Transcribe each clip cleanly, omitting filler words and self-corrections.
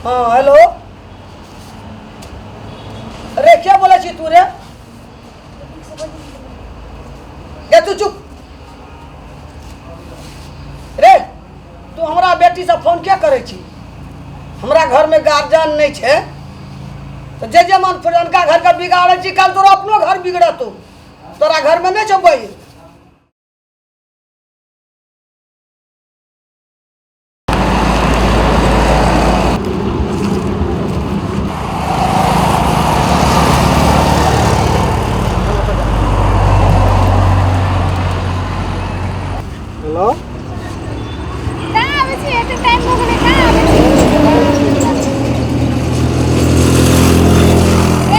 हाँ हेलो अरे क्या बोला छी तू रे ये तू चुप रे तू हमरा बेटी से फोन क्या करे छी हमरा घर में गार्जियन नहीं छे तो जे मन पुरनका घर का बिगाड़े छी कल तोरा अपनो घर बिगड़तो तोरा घर में नहीं छो भाई हेलो कहाँ आवे छी एते टाइम हो गेलै कहाँ आवे छी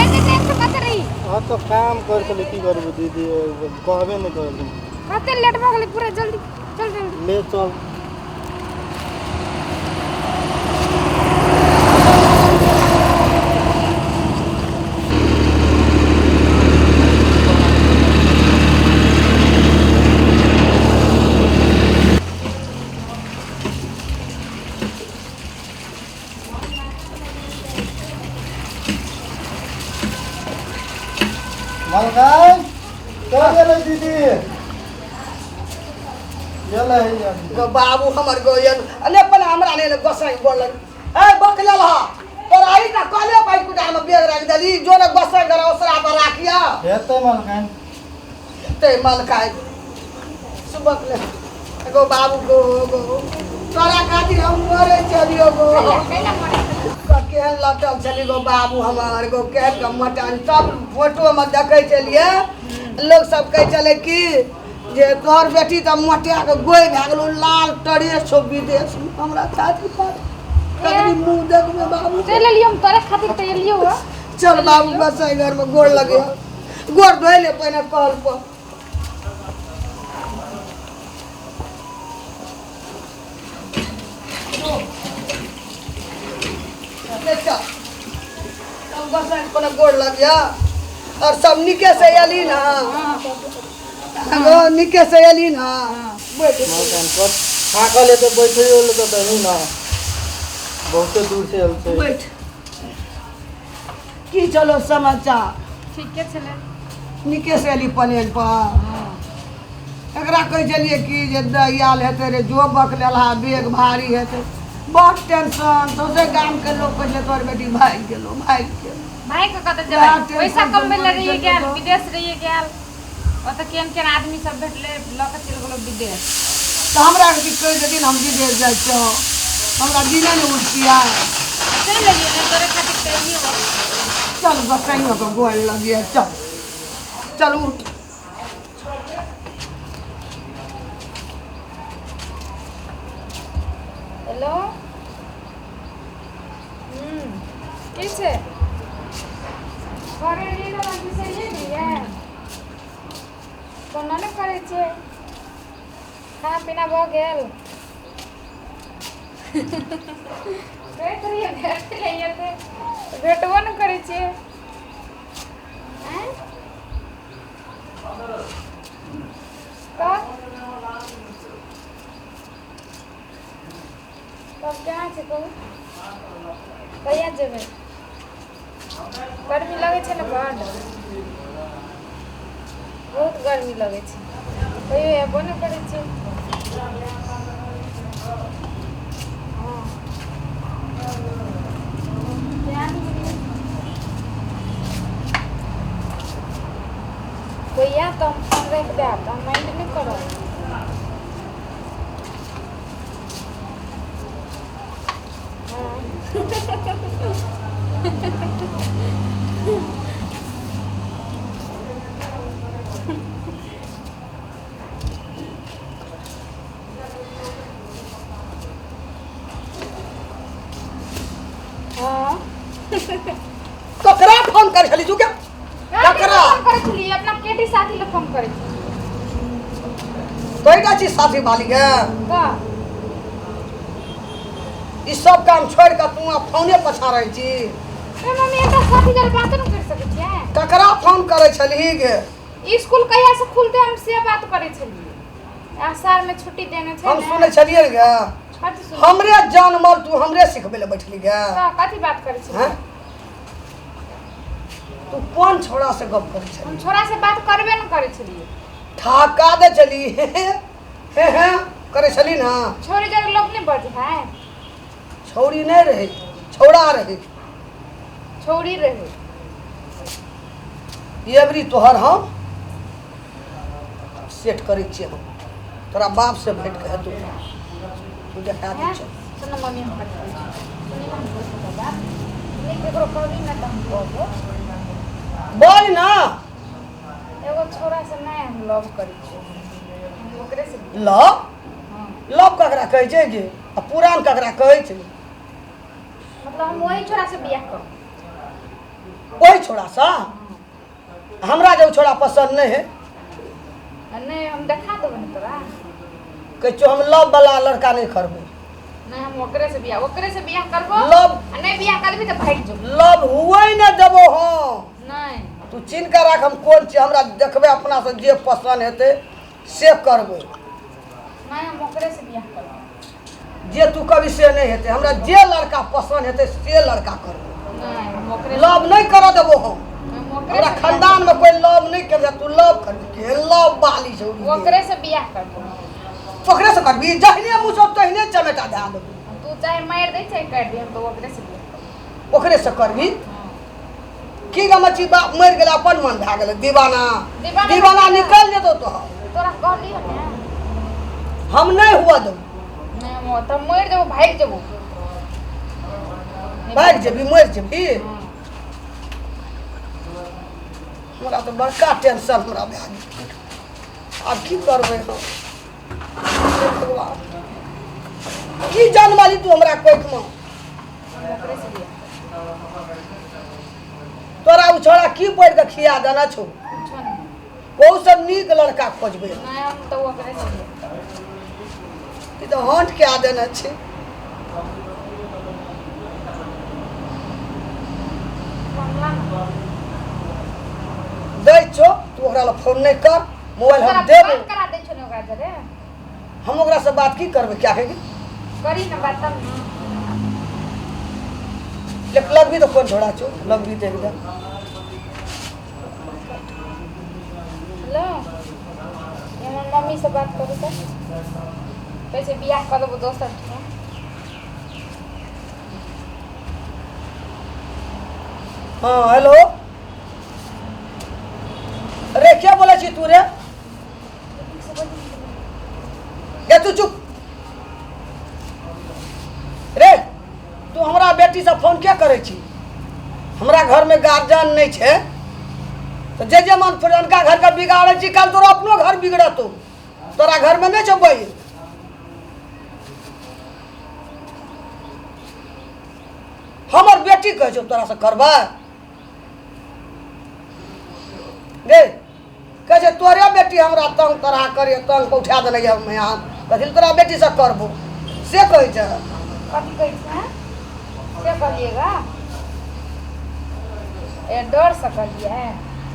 एते टाइम से कत रही हाँ तो काम कर चले की करबो दीदी कहबे नहीं कर कते लेट हो गेलै पूरा जल्दी चल जल्दी ले चल मलकाई क्या गेलै दीदी गेलै गो बाबू हमर गोयन अने पले हमरा ने गोसाई बोलन ए बकले लहा तोरा आई ना कले पाई कुटा में बेग रख दली जो ने गोसाई घर ओसरा पर राखिया हेतै मलकाई ते मलकाई सुबकले गो बाबू गो तोरा खातिर हम मरे चलियो गो कैला मरे केहन लटल चली गो बाबू हमार गो केहन का मटन सब फोटो में देखे चलिए लोग सब कहे चले कि जे तोहर बेटी त मोटिया के गोई भए गेलो लाल टरे छो विदेश में हमरा छाती पर कतरी मुंह देखबे बाबू चल लियो हम तोरे खातिर त लियो हो चल बाबू बसाई घर में गोड़ लगे गोड़ धोइ ले पहले कल पर सब गोड़ लग गया और सब निके से अली ना वो निके से अली ना बैठ मलकाई पर थाकल है तो बैठियो ले तो नहीं ना बहुत दूर से आल छै बैठ की चलो समाचार ठीक है चले निके से अली पलेन पर एकरा कह चलिए कि जे दयाल हेते रे जो बक लेला बेग भारी हेते बहुत टेंशन तो से गांव के लोग कहले तोर बेटी भाग गेलो भाई का कत जब पैसा कम में रहिए गेल विदेश रहिए गेल ओ त केन आदमी सब भेटले लक चल गेलो विदेश तो हमरा के कह देथिन हम विदेश जाय छो हमरा दिने ने उठिया चल लगे ने तोरे खातिर त लियो चल बकैयो को गोल लगिए चल चल उठ हेलो कैसे करे नहीं ना बाकी से ये नहीं है कोना ने करे छे खाना पीना भ गेल बैठ रही है बैठ ले ये भेटबो न करे छे हैं कब कहाँ छे कहू कहिया जेबै गर्मी लगे छे ना बड बहुत गर्मी लगे छे कहियो एबो न करे छे हाँ ध्यान दीजिए कहिया तो हम फोन रख दे हम माइंड नहीं करो ककरा फोन कर छली तू क्या ककरा फोन करे छली अपना केटी साथी ले फोन करे कईटा चीज साथी वाली के का ई सब काम छोड़ के तू फोने पछा रही छी ए मम्मी एकटा साथी जल बात न कर सके छियै ककरा फोन करे छली गे स्कूल कहिया से खुलते हम से बात करे छलिए आसार में छुट्टी देने थे हम सुने छलिए गे कथी सुन हमरे जानमल तू हमरे सिखबे ले बैठली गे तो कथी बात करे छी हैं तू कौन छोड़ा से गप करे छली हम छोरा से बात करबे न करे छलिए ठाका दे चली हे करे छली ना छोरी जग लोग नहीं बढ़ है छौड़ी नहीं रहे छौड़ा रहे छोरी रहे एवरी तोहर हम सेट करे छिए हम तोरा बाप से भेंट कहे तू देखा दे छ सुन मम्मी हम बात करे छी सुनी हम बोल बात नहीं केकरो कहली ना त हम कहबो बोल ना एगो छोरा से नहीं हम लव करे छी हम ओकरे से लव हां लव ककरा कहै छै गे आ पुरान ककरा कहै छै मतलब हम वही छोरा से बियाह करब ओही छोड़ा सा हमरा जब छोड़ा पसंद नहीं है नहीं हम देखा देबो न तोरा कहै छौ हम लव वाला लड़का नहीं करबै नहीं हम ओकरे से बियाह करबो लव आ नहीं बियाह करबी त भाग जो लव हुए न देबो हम नहीं तू चिन्ह के राख हम कोन छी हमरा देखबे अपना से जे पसंद हेतै से करबै नहीं हम ओकरे से बियाह करबो जे तू कभी से नहीं हेतै हमरा जे लड़का पसंद हेतै से लड़का करबै नहीं हम ओकरे लव नहीं कर देबो हम हम ओकरे हमरा से खानदान में कोई लव नहीं कर तू लव करबी के लव बाली छौ ओकरे से बियाह करबो ओकरे से करबी जहने मुँह सब तहने चमेटा दे देबो तू चाहे मार दे चाहे काट दे हम तो ओकरे से बियाह करबो ओकरे से करबी की गमची बाप मर गेला अपन मन भए गेलै दीवाना दीवाना दीवाना भए गेला। निकल जेतौ तो तोरा कहली ने हम नहीं हुआ दो नहीं हम त मर जबो भाग जबो भाग जेबी मर जेबी हाँ। हमरा तो बड़का टेंशन हमरा भए गेल आब की करबै हम हे भगवान की जानवाली तू हमरा कोइठमा हम ओकरे से बियाह तोरा उ छोड़ा की पढ़ के खिया देना छौ कुछो नहीं बहुत सब नीक लड़का खोजबै नहीं हम तो ओकरे से बियाह करबो ई तो हंट के आ देना छै मामला ना दै छौ तू ओकरा ला फोन नहीं कर मोबाइल तोरा हम देबो बात करा दे छो ने ओकरा जरे हम ओकरा से बात की करबै क्या कहेगी करी ना बात तब ना लग भी तो कौन छोड़ा छो लग भी तो एकदम हेलो ये हमर मम्मी से बात करू तो कैसे बियाह कर देबो दोसर ठो हाँ हेलो अरे क्या बोला छी तू रे गे तू चुप रे तू हमरा बेटी से फोन क्या करे छी हमरा घर में गार्जियन नहीं छे तो जे मन पुरनका घर का बिगाड़े छी कल तोरा अपनो घर बिगड़तो तोरा घर में नहीं छो बई हमर बेटी कहे छो तोरा से करबा गे कहे तोरे बेटी हमरा तंग तरह करे तंग को उठा देले हम यहाँ कथी तोरा बेटी से करबो से कहे छ कथी कहै छै से कहिएगा ए डर से कहिए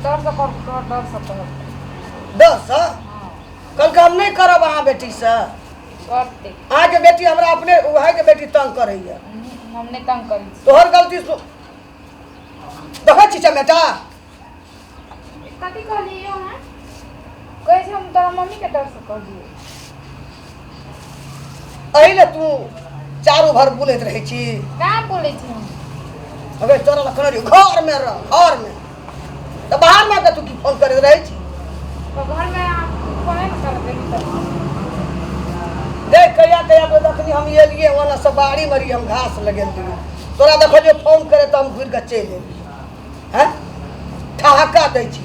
डर से कर डर से कर दस हाँ कल का हम नहीं करब अहाँ बेटी से करते अहाँ के बेटी हमरा अपने वह के बेटी तंग करैया हम नहीं तंग करी तोहर गलती देखै छी चमेटा कथी कहलिए हैं कहै छै हम तोरा मम्मी के डर से कहलिए एहि ले तू चारू भर बुलैत रहै छी कहाँ बोले छी हम अबे तोरा लखन घर में रह घर में तो बाहर में के तू की फोन करैत रहै छी तो घर में आप फोन न कर देगी तो देख कहिया कहिया तो देखनी हम एलिए वहाँ से बाड़ी मरी हम घास लगेलिए तोरा देखो जो फोन करे तो हम घुर के चलि एलिए हैं ठहाका दै छी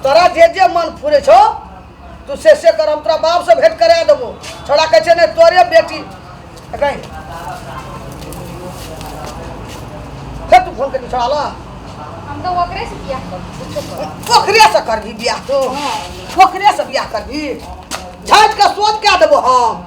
तोरा जे मन फुरे छो तू से कर हम तोरा बाप से भेंट करा देबो छोड़ा कहै छै नहीं तोरे बेटी कहीं फिर तू फोन कर छोड़ा ला हम तो ओकरे से बियाह कर पोखरे से करबी बियाह तो पोखरे से बियाह करबी झाँट के सोच क्या देबो हम